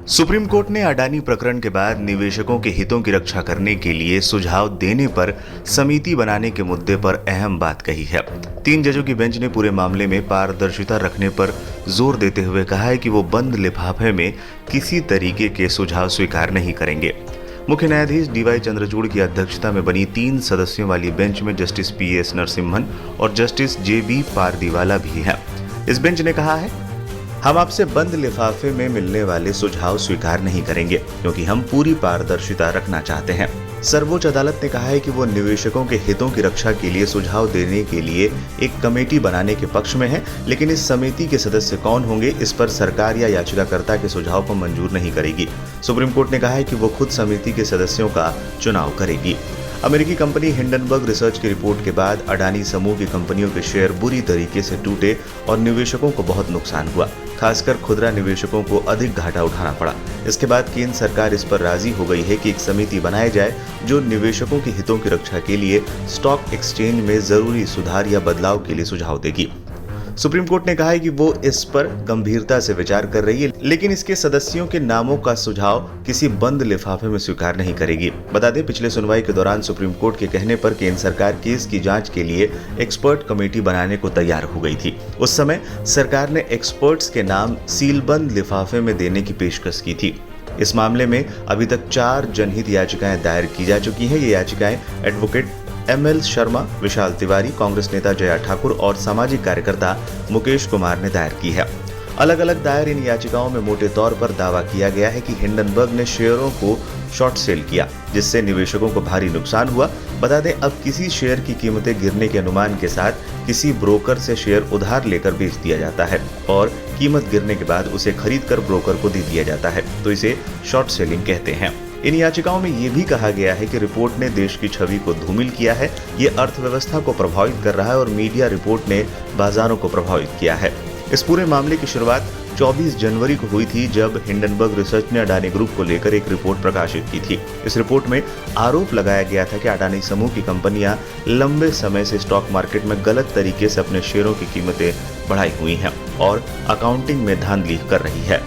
Supreme court ने अडानी प्रकरण के बाद निवेशकों के हितों की रक्षा करने के लिए सुझाव देने पर समिति बनाने के मुद्दे पर अहम बात कही है। 3 जजों की बेंच ने पूरे मामले में पारदर्शिता रखने पर जोर देते हुए कहा है कि वो बंद लिफाफे में किसी तरीके के सुझाव स्वीकार नहीं करेंगे। मुख्य न्यायाधीश डीवाई चंद्रचूड़ की अध्यक्षता में बनी 3 सदस्यों वाली बेंच में जस्टिस पीएस नरसिम्हन और जस्टिस जेबी पारदीवाला भी हैं। इस बेंच ने कहा है, हम आपसे बंद लिफाफे में मिलने वाले सुझाव स्वीकार नहीं करेंगे क्योंकि हम पूरी पारदर्शिता रखना चाहते हैं। सर्वोच्च अदालत ने कहा है कि वो निवेशकों के हितों की रक्षा के लिए सुझाव देने के लिए एक कमेटी बनाने के पक्ष में है, लेकिन इस समिति के सदस्य कौन होंगे, इस पर सरकार या याचिकाकर्ता के सुझाव को मंजूर नहीं करेगी। सुप्रीम कोर्ट ने कहा है कि वो खुद समिति के सदस्यों का चुनाव करेगी। अमेरिकी कंपनी हिंडनबर्ग रिसर्च की रिपोर्ट के बाद अडानी समूह की कंपनियों के शेयर बुरी तरीके से टूटे और निवेशकों को बहुत नुकसान हुआ। खासकर खुदरा निवेशकों को अधिक घाटा उठाना पड़ा। इसके बाद केंद्र सरकार इस पर राजी हो गई है कि एक समिति बनाई जाए जो निवेशकों के हितों की रक्षा के लिए स्टॉक एक्सचेंज में जरूरी सुधार या बदलाव के लिए सुझाव देगी। सुप्रीम कोर्ट ने कहा है कि वो इस पर गंभीरता से विचार कर रही है, लेकिन इसके सदस्यों के नामों का सुझाव किसी बंद लिफाफे में स्वीकार नहीं करेगी। बता दें, पिछले सुनवाई के दौरान सुप्रीम कोर्ट के कहने पर केंद्र सरकार केस की जांच के लिए एक्सपर्ट कमेटी बनाने को तैयार हो गई थी। उस समय सरकार ने एक्सपर्ट्स के नाम सीलबंद लिफाफे में देने की पेशकश की थी। इस मामले में अभी तक 4 जनहित याचिकाएं दायर की जा चुकी हैं। ये याचिकाएं एडवोकेट ML शर्मा, विशाल तिवारी, कांग्रेस नेता जया ठाकुर और सामाजिक कार्यकर्ता मुकेश कुमार ने दायर की है। अलग अलग दायर इन याचिकाओं में मोटे तौर पर दावा किया गया है कि हिंडनबर्ग ने शेयरों को शॉर्ट सेल किया, जिससे निवेशकों को भारी नुकसान हुआ। बता दें, अब किसी शेयर की कीमतें गिरने के अनुमान के साथ किसी ब्रोकर से शेयर उधार लेकर बेच दिया जाता है और कीमत गिरने के बाद उसे खरीदकर ब्रोकर को दे दिया जाता है, तो इसे शॉर्ट सेलिंग कहते हैं। इन याचिकाओं में ये भी कहा गया है कि रिपोर्ट ने देश की छवि को धूमिल किया है, ये अर्थव्यवस्था को प्रभावित कर रहा है और मीडिया रिपोर्ट ने बाजारों को प्रभावित किया है। इस पूरे मामले की शुरुआत 24 जनवरी को हुई थी, जब हिंडनबर्ग रिसर्च ने अडानी ग्रुप को लेकर एक रिपोर्ट प्रकाशित की थी। इस रिपोर्ट में आरोप लगाया गया था कि अडानी समूह की कंपनियां लंबे समय से स्टॉक मार्केट में गलत तरीके से अपने शेयरों की कीमतें बढ़ाई हुई हैं और अकाउंटिंग में धांधली कर रही है।